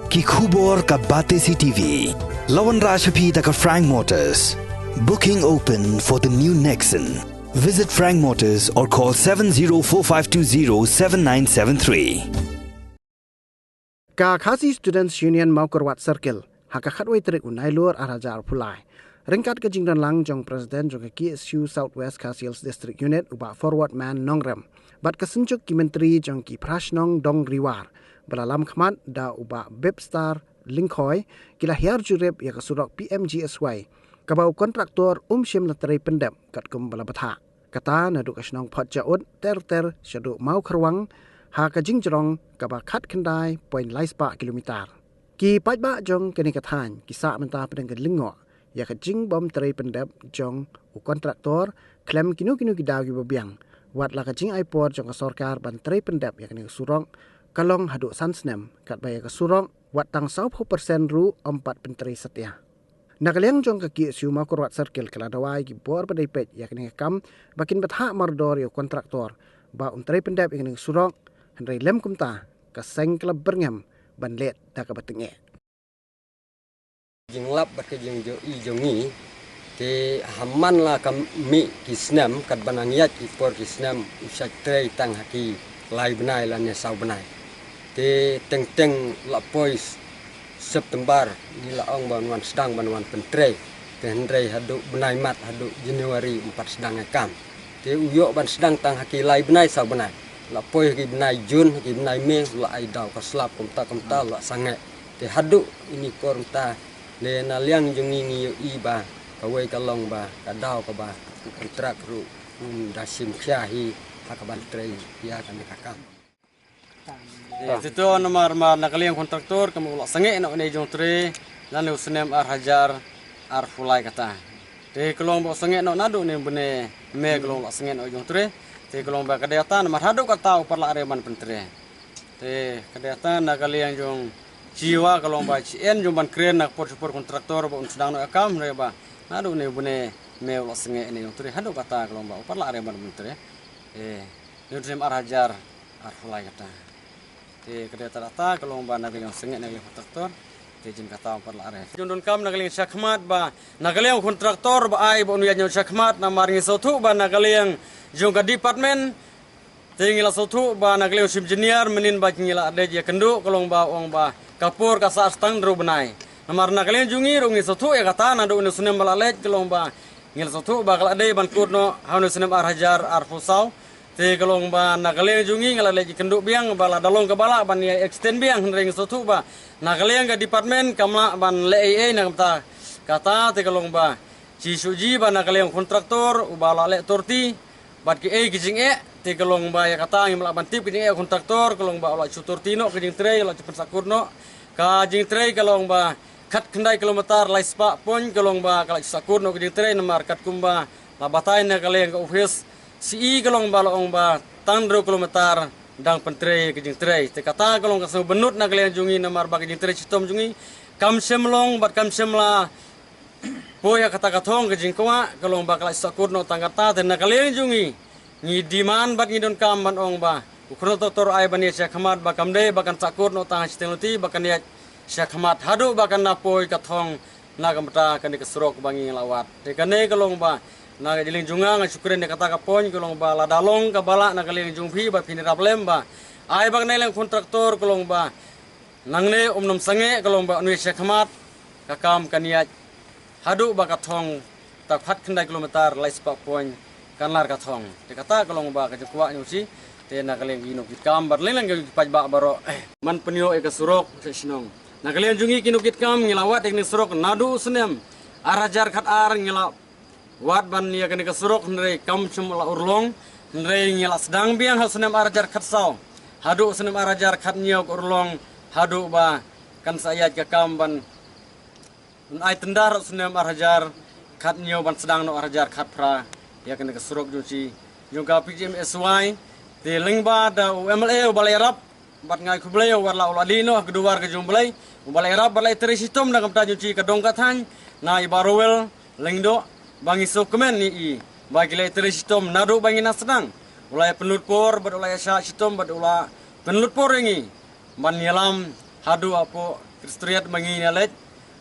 ki khubor ka Bate CTV. Lawan Rashaphi taka Frank Motors. Booking open for the new Nexon. Visit Frank Motors or call 7045207973. Ka Khasi Students Union Maukarwat Circle haka khatway trik unai lur arajar pulai. Ringkat ke jingdan lang jong President jong KSU Southwest Khasiels District Unit uba Forward Man Nongrem. Bat kesenjuk ki Menteri jong ki Prashnong Dong Riwar. Belalam khmat da uba Bebstar Linkhoi kila hiar jurep ya kesurok PMGSY. Kabau kontraktor Shim Latrai Pendep kat kum balabata. Kata nadu kasnong pot jaut ter syadu mau kerwang ha ka jingjrong kaba khat kendai point laispa kilometer. Ki pajba jong kini kathan kisa menta pedeng lingo ya ka jing bom trai pendep jong u kontraktor klem kinu kidaw gi babiang wat la ka jing aipor jong sorkar ban trai pendep ya kini surong kalong hadu sansnem kat baya ka surong wat tang 90% ru 4 penteri setia. Nakaliang jong ka KSU Maukarwat Circle kala dawai gi bor badai pet ya kini kam bakin batha mardor yo kontraktor ba trai pendep ya kini surong Henry lem kumta ka seng klub berngam ban let da ka batenge. Jing lap bat ke jing jo I jongi te haman la kami kisnam kat banangiat ipor kisnam usak trei tang haki lai benai la ne sau benai te teng la pois September ni la ong ban sedang ban pentrei te hendrei hadu benai mat hadu Januari 4 sedang akam te uyo ban sedang tang haki lai benai sau benai la poi ki benai Jun ki benai Mei la ai dau ka slap komta la sangat te hadu ini korta le na liang jungi ngi iba kawai kalong ba kadau ka ba kontrak ru dasim kyahi hakaban trei ya kan kakam itu nomor nakaliang kontraktor kamu la sange na ne jong tre lan usnem ar hajar ar fulai kata te kalong bo sange na nadu ne bune me kalong la sange na jong tre te kalong ba kadatan mar hadu ka tau par la reman pentre te kadatan nakaliang jong jiwa kalau ba cien jumban kren nak por kontraktor ba sedang no akam re ba nadu ne bune me la senge ne utri hadu kata kalau ba par la reman bentre ne sem ar hajar ar fulai kata te kada rata kalau ba nagaling senge nagaling kontraktor te jin kata par la re jundun kam nagaling syakmat ba nagaling kontraktor ba ai ba nu yanyo syakmat na maring sotu ba nagaling jung ka department tinggal sotu ba nagaling sim engineer menin ba ngila ade je kendu kalau ba ong ba kapur ka sa stang ru benai namar nakalian jungi rungi sotu ya kata nadu unu sunem balalet kelomba ngil sotu ba kala dei ban kurno hanu sunem ar hajar ar fusau te kelomba nakalian jungi ngala leji kenduk biang bala dalong ke bala ban ya extend biang ring sotu ba nakalian ga department kamla ban le na kata te kelomba ci suji ba nakalian kontraktor ubala le torti bat ki kijing te kelomba ya kata ngimla ban tip kijing kontraktor kelomba ola chutortino kijing trei ola cepet sakurno ka jing trei kelomba kat kendai kilometer laispa pon kelomba kala sakurno kijing trei namar kat kumba la batai na kaleng ka office si kelomba lomba tandro kilometer dang pentrei kijing trei te kata kelomba so benut na kaleng jungi namar ba kijing trei chitom jungi kam semlong bat kam semla poya kata kathong kijing kwa kelomba kala sakurno tangata te na kaleng jungi ni diman bat ngidon kam ban ong ba ukro tor ai bani syakhamat ba kamde bakan sakur no tang steloti bakan ya syakhamat hadu bakan napoi kathong na kamta kan ke surok bangi lawat te kane kalong ba na diling junga nga syukren de kata ka pon kalong ba la dalong ka bala na kaling jungphi ba phini problem ba ai bak nai lang kontraktor kalong ba nangne umnom sange kalong ba anu syakhamat ka kam kaniat hadu ba kathong tak phat khandai kilometer laispa pon kanlar kathong te kata kalong ba ka jukwa nyusi te nakaleng ino kit kam bar leng pajba baro man penio e ka surok senong nakaleng jungi kinu kit kam ngilawat ek ni surok nadu senem arajar khat ar ngila wat ban nia kan ka surok ndre kam chum la urlong ndre ngila sedang biang hal senem arajar khat saw hadu senem arajar khat niok urlong hadu ba kan sayat ka kam ban ai tendar senem arajar khat niok ban sedang no arajar khat pra ya kan ka surok juci juga PGMSY te lingba da MLA balai rap bat ngai kublai warla uladino keduar ke jumblai balai rap balai terisitom na kamta juci ka dongkathan na ibarowel lingdo bangi sokemen ni I bagi lai terisitom nadu bangi nasnang ulai penutpor bat ulai sya sitom bat ula penutpor ingi ban nyelam hadu apo Kristriat mangi nalet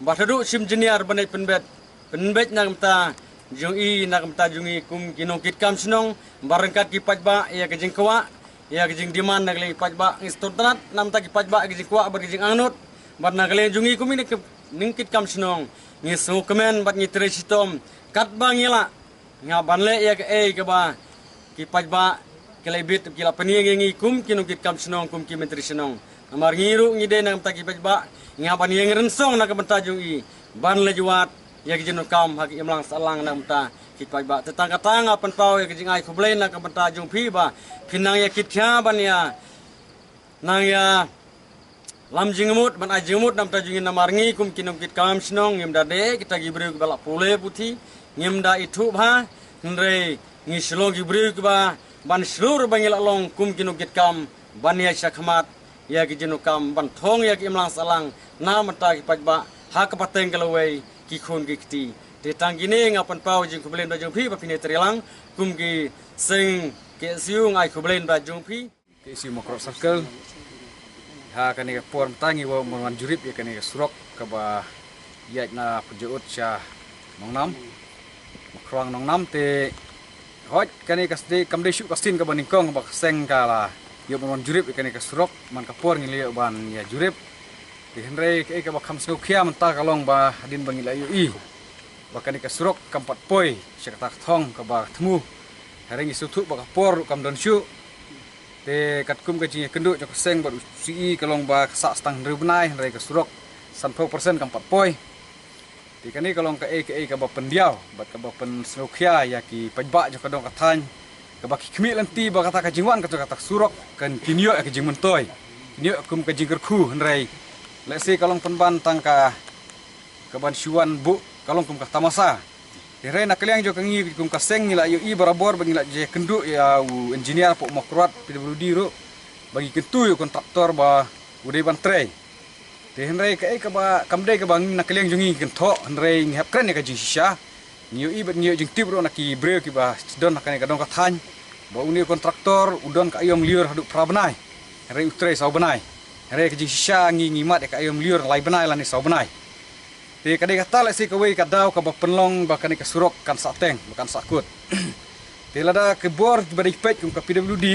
batadu sim jeniar banai penbet nak mta jungi nak mta jungi kum kinong kitkam snong barangkat ki pajba ya ke jingkwa ya ke jing diman nak le pajba istotrat nam ta ki pajba ke jingkwa bar ke jing anut bar nak le jungi kum ni ningkit kam snong ngi su kemen bat ngi tresitom kat bangila nga banle ya ke ba ki pajba kelebit kila peniang ngi kum kinong kitkam snong kum ki menteri snong amar ngiru ngi de nam ta ki pajba nga paniang rensong nak benta jungi ban le juat ya ke jenu kam hak imlang salang nam ta ki pajba tetang-katang apan pau ya ke jing ai khoblen nak benta jung phi ba kinang ya kit kha ban ya nang ya lam jingmut ban ai jingmut nam ta jungi namar ngi kum kinong kit kam snong ngim da de kita gibru bala pule puthi ngim da itu bha nre ngi slong gibru ba ban slur bangil long kum kinong kit kam ban ya sakhmat ya ki jenu kam ban thong ya ki imlang salang na mata ki pajba ha ka pateng kalawai ki khon ki kti te tang gine ngapan pau jing khoblen ba jung phi ba pine trilang kum ki sing ke siu ngai khoblen ba jung phi ke siu Mokrot Circle ha kani ka por tangi wa mon jurip ya kani ka surok ka ba ya na pujuut sya mongnam mokrong nongnam te hot kani ka ste kam de shu ka sin ka ba ningkong ba seng ka la yo mon jurip ikan ka surok man ka por ngili ban ya jurip di henre ke ka bakam sno khia man ta kalong ba din bangila yu I bakan ka surok kampat poi syakta thong ka ba thmu hareng isu thu ba ka por kam don shu te kat kum ka ji kendu ka seng ba si kalong ba sa stang rubnai henre ka surok 100% kampat poi di kani kalong ka ka ba pendiau bat ka ba pen sno khia ya ki pajba jo ka dong ka than kabaki kemi lanti ba kata kajingwan kata surok kan kinyo ke jing mentoy kinyo kum ke jingker khu henrai lese kalong penban tangka kaban syuan bu kalong kum ka tamasa here nak kaliang jo kangi kum ka seng ngila yu I barabor bagi la je kendu ya engineer pok Mokrot PWD ru bagi kentu yu kontraktor ba udai ban trei te henrai ka ba kamdai ka bang nak kaliang jongi kentho henrai ngap kren ka jing shisha ngiu I bet ngiu jing tip ro nak ki breu ki ba don nak ka dong ka than ba uni kontraktor udon ka ayom liur haduk prabenai re utre sau benai re ke jing shisha ngi ngimat ka ayom liur lai benai lani sau benai te ka de kata le si ka wei ka dau ka ba penlong ba kan ka surok kan sateng bukan sakut te lada ke bor ba de pet kum ka PWD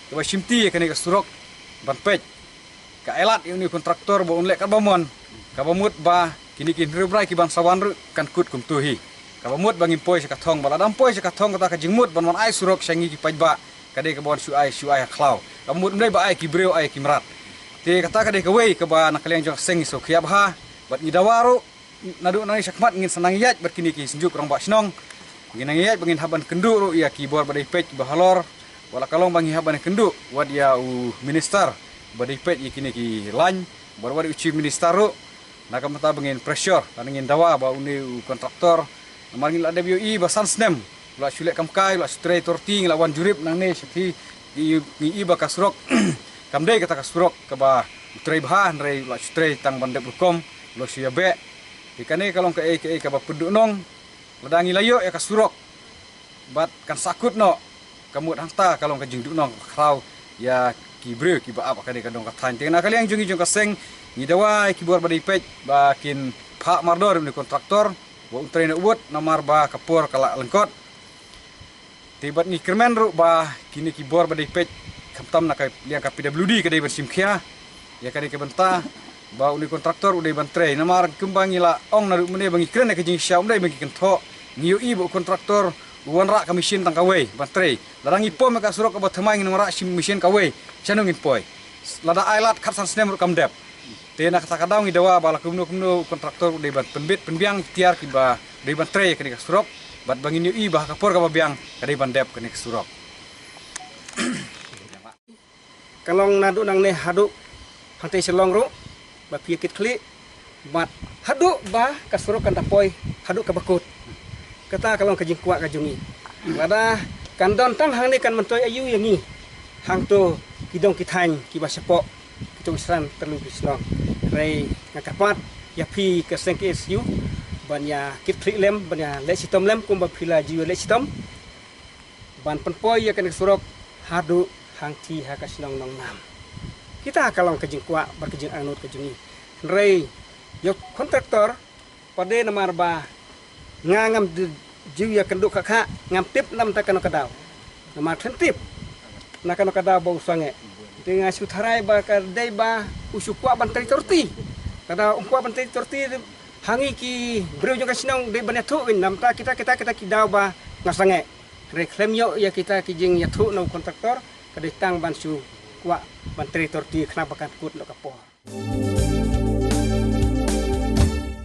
ka ba simti ka surok ban pet ka elat uni kontraktor ba unle ka bamon ka bamut ba kini kin rubrai ki ban sawan kan kut kum tuhi kabamut bangin poi sa kathong bala dam poi sa kathong kata ka jingmut ban ai surok sangi ki pajba kade ka bon su ai khlau kabamut ndai ba ai ki breu ai ki mrat te kata kade ka wei ka ba nakaliang jong sengi so khiap ha bat ni dawaru nadu nang sakmat ngin senang yat bat kini ki senjuk rong ba snong ngin nang yat bangin haban kendu ru ya ki bor badai pej ba halor wala kalong bangi haban kendu wad ya minister badai pej kini ki lan bor wad uchi minister ru nakamata bangin pressure taningin dawa ba uni kontraktor Namangin la WI basan snem la sulek kamkai la stray torting la wan jurip nang ne sethi i ba kasrok kamdai kata kasrok ka ba stray bahan rei la stray tang bandep hukum lo siabe ikane kalong ka ka ba peduk nong ladangi layo ya kasrok bat kan sakut no kamut hangta kalong ka jingduk nong krau ya kibre ki ba apa kade kadong ka than tengna kali yang jungi jung ka seng ni dawa ki bor badai pej ba kin pak mardor ni kontraktor wa utraina ubut namar ba kapur kala lengkot tibat ni kermen ru ba kini ki bor badai pej kamtam nak liang ka PWD kadai bersimkhia ya kadai ke benta ba uni kontraktor udai bantre namar kembang ila ong naru mene bangi kren ka jing syam dai bangi kentho ngiu I bu kontraktor uan rak ka mesin tang kawe bantre larang ipom ka surok ka bathmai ngin rak sim mesin kawe chanung in poi lada ailat khat san snem ru kamdep tena kata kadang ngi dawa bala kumno kontraktor udai ban penbit penbiang tiar ki ba dai bantre ka ni ka surok bat bangi ngiu I ba kapor ka biang kadai bandep ka ni ka surok kalong nadu nang ne hadu hantai selong ru ba pikit kli bat hadu ba kasurok kan tapoi hadu ka bakut kata kalong kajing kuat kajungi lada kandon tang hang ni kan mentoi ayu yangi hang tu kidong kithan ki ba sepok kitung sran terlu kislong rei ngakapat ya pi ka sengke SU banya kit kli lem banya le sitom lem kum ba phila jiu le sitom ban penpoi ya kan surok hadu hang ti ha kaslong nong nam kita kalong kajing kuat berkajing anut kajungi rei yok kontraktor pada nama arba ngam jiu ya kenduk kakak ngam tip nam takkan kadau nama tip nakkan kadau bau sange dengan sutharai ba kadai ba usukwa bantai torti kada umkwa bantai torti hangi ki breu juga sinong de banatu nam ta kita kidau ba ngasange reklem yo ya kita kijing ya thu no kontraktor kadai tang bansu kwa bantai torti kenapa kan kut no kapor.